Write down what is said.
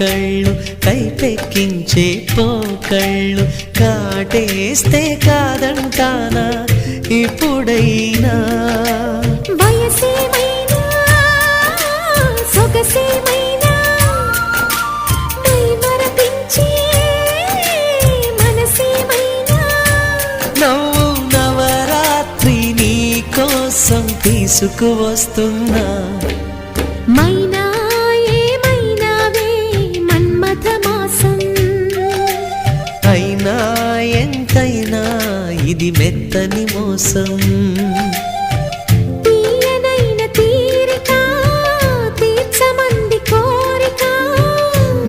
కళ్ళు కైపెక్కించే పోకళ్ళు కాటేస్తే కాదంటానా ఇప్పుడైనా వయసేమైనా సొగసేమైనా మరపించే మనసేమైనా నవ్వు నవరాత్రి నీ కోసం తీసుకువస్తున్నా మైనా ఏమైనావే మన్మథ మాసం అయినా ఎంతైనా ఇది మెత్తని మోసం